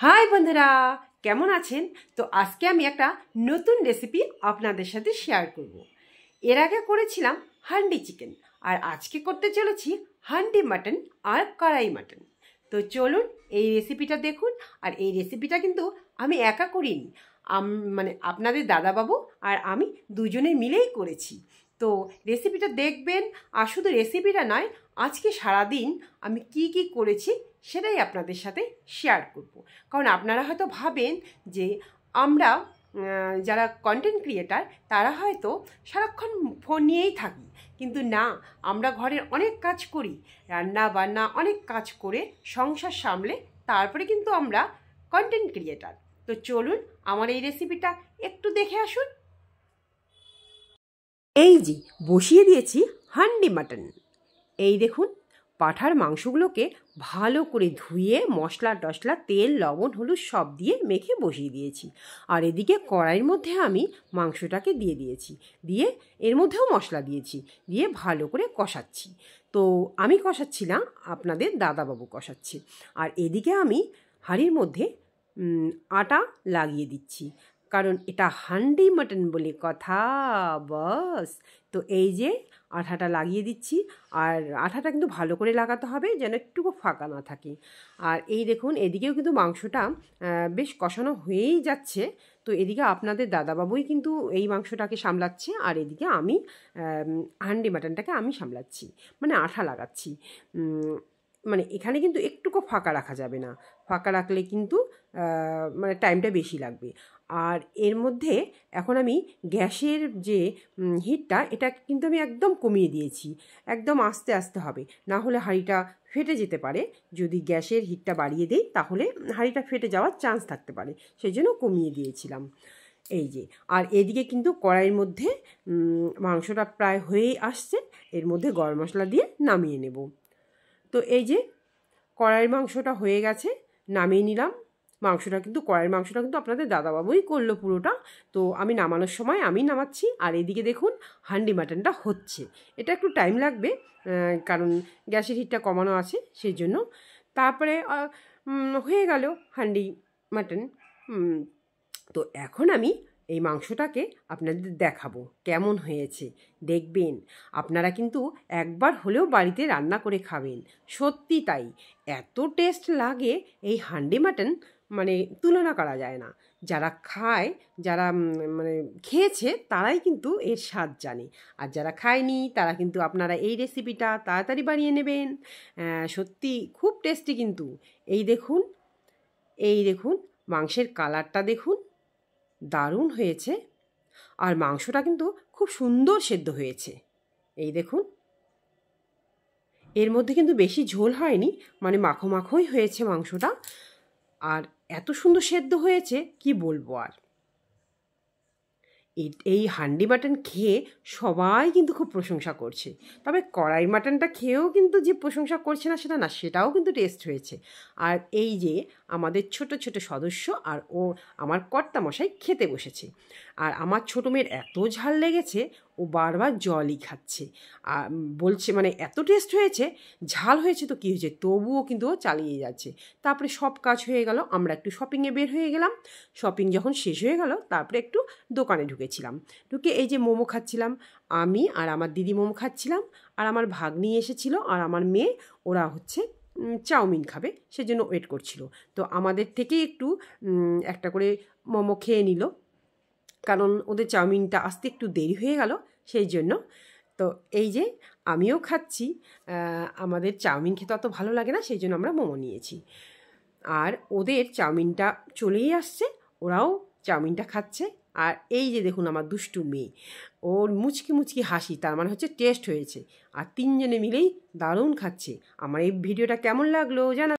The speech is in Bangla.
হাই বন্ধুরা, কেমন আছেন? তো আজকে আমি একটা নতুন রেসিপি আপনাদের সাথে শেয়ার করব। এর আগে করেছিলাম হান্ডি চিকেন, আর আজকে করতে চলেছি হান্ডি মাটন আর কড়াই মাটন। তো চলুন এই রেসিপিটা দেখুন। আর এই রেসিপিটা কিন্তু আমি একা করিনি, মানে আপনাদের দাদাবাবু আর আমি দুজনে মিলেই করেছি। তো রেসিপিটা দেখবেন। আর শুধু রেসিপিটা নয়, আজকে সারাদিন আমি কি কি করেছি সেটাই আপনাদের সাথে শেয়ার করব। কারণ আপনারা হয়তো ভাবেন যে আমরা যারা কন্টেন্ট ক্রিয়েটার তারা হয়তো সারাক্ষণ ফোন নিয়েই থাকি, কিন্তু না, আমরা ঘরের অনেক কাজ করি, রান্না বান্না অনেক কাজ করে সংসার সামলে তারপরে কিন্তু আমরা কন্টেন্ট ক্রিয়েটার। তো চলুন আমার এই রেসিপিটা একটু দেখে আসুন। এই যে বসিয়ে দিয়েছি হান্ডি মাটন। এই দেখুন, পাঁঠার মাংসগুলোকে ভালো করে ধুয়ে মশলা টশলা তেল লবণ হলুদ সব দিয়ে মেখে বসিয়ে দিয়েছি। আর এদিকে কড়াইয়ের মধ্যে আমি মাংসটাকে দিয়ে দিয়েছি, দিয়ে এর মধ্যেও মশলা দিয়েছি, দিয়ে ভালো করে কষাচ্ছি। তো আমি কষাচ্ছিলাম, আপনাদের দাদাবাবু কষাচ্ছে। আর এদিকে আমি হাঁড়ির মধ্যে আটা লাগিয়ে দিচ্ছি, কারণ এটা হান্ডি মাটন বলে কথা, বস। তো এই যে আঠাটা লাগিয়ে দিচ্ছি, আর আঠাটা কিন্তু ভালো করে লাগাতে হবে যেন একটুকু ফাঁকা না থাকে। আর এই দেখুন, এদিকেও কিন্তু মাংসটা বেশ কষানো হয়েই যাচ্ছে। তো এদিকে আপনাদের দাদাবাবুই কিন্তু এই মাংসটাকে সামলাচ্ছে, আর এদিকে আমি হান্ডি মাটনটাকে আমি সামলাচ্ছি, মানে আঠা লাগাচ্ছি। মানে এখানে কিন্তু একটুকু ফাঁকা রাখা যাবে না, ফাঁকা রাখলে কিন্তু মানে টাইমটা বেশি লাগবে। আর এর মধ্যে এখন আমি গ্যাসের যে হিটটা, এটা কিন্তু আমি একদম কমিয়ে দিয়েছি, একদম আস্তে আস্তে হবে, না হলে হাঁড়িটা ফেটে যেতে পারে। যদি গ্যাসের হিটটা বাড়িয়ে দিই তাহলে হাঁড়িটা ফেটে যাওয়ার চান্স থাকতে পারে, সেই জন্য কমিয়ে দিয়েছিলাম। এই যে, আর এদিকে কিন্তু কড়াইয়ের মধ্যে মাংসটা প্রায় হয়েই আসছে, এর মধ্যে গরম মশলা দিয়ে নামিয়ে নেব। তো এই যে কড়াইয়ের মাংসটা হয়ে গেছে, নামিয়ে নিলাম। কড়াইয়ের মাংসটা কিন্তু আপনাদের দাদাবাবুই করলো পুরোটা। তো আমি নামানোর সময় আমি নামাচ্ছি, আর এদিকে দেখুন হান্ডি মাটনটা হচ্ছে। এটা একটু টাইম লাগবে, কারণ গ্যাসের হিটটা কমানো আছে সেই জন্য। তারপরে হয়ে গেল হান্ডি মাটন। তো এখন আমি এই মাংসটাকে আপনাদের দেখাবো কেমন হয়েছে। দেখবেন, আপনারা কিন্তু একবার হলেও বাড়িতে রান্না করে খাবেন, সত্যি তাই। এত টেস্ট লাগে এই হান্ডি মাটন, মানে তুলনা করা যায় না। যারা খায়, যারা মানে খেয়েছে তারাই কিন্তু এর স্বাদ জানে, আর যারা খায়নি তারা কিন্তু আপনারা এই রেসিপিটা তাড়াতাড়ি বানিয়ে নেবেন। সত্যি খুব টেস্টি কিন্তু। এই দেখুন, এই দেখুন, মাংসের কালারটা দেখুন, দারুণ হয়েছে। আর মাংসটা কিন্তু খুব সুন্দর সেদ্ধ হয়েছে। এই দেখুন, এর মধ্যে কিন্তু বেশি ঝোল হয়নি, মানে মাখো মাখোই হয়েছে মাংসটা। আর এত সুন্দর সেদ্ধ হয়েছে কি বলবো আর। এই হান্ডি মাটন খেয়ে সবাই কিন্তু খুব প্রশংসা করছে। তবে কড়াই মাটনটা খেয়েও কিন্তু যে প্রশংসা করছে না সেটা না, সেটাও কিন্তু টেস্ট হয়েছে। আর এই যে আমাদের ছোট ছোট সদস্য আর আমার কর্তামশাই খেতে বসেছে। আর আমার ছোটো মেয়ের এত ঝাল লেগেছে, ও বারবার জলই খাচ্ছে। আর বলছে মানে এত টেস্ট হয়েছে, ঝাল হয়েছে তো কী হয়েছে, তবুও কিন্তু ও চালিয়ে যাচ্ছে। তারপরে সব কাজ হয়ে গেল, আমরা একটু শপিংয়ে বের হয়ে গেলাম। শপিং যখন শেষ হয়ে গেল, তারপরে একটু দোকানে ঢুকেছিলাম। ঢুকে এই যে মোমো খাচ্ছিলাম, আমি আর আমার দিদি মোমো খাচ্ছিলাম, আর আমার ভাগ্নি এসেছিলো আর আমার মেয়ে, ওরা হচ্ছে চাউমিন খাবে, সেজন্য ওয়েট করছিল। তো আমাদের থেকে একটু একটা করে মোমো খেয়ে নিল, কারণ ওদের চাউমিনটা আসতে একটু দেরি হয়ে গেল সেই জন্য। তো এই যে আমিও খাচ্ছি, আমাদের চাউমিন খেতে অত ভালো লাগে না, সেই জন্য আমরা মোমো নিয়েছি। আর ওদের চাউমিনটা চলেই আসছে, ওরাও চাউমিনটা খাচ্ছে। আর এই যে দেখুন আমার দুষ্টু মেয়ে, ওর মুচকি মুচকি হাসি, তার মানে হচ্ছে টেস্ট হয়েছে। আর তিনজনে মিলেই দারুণ খাচ্ছে। আমার এই ভিডিওটা কেমন লাগলো জানা।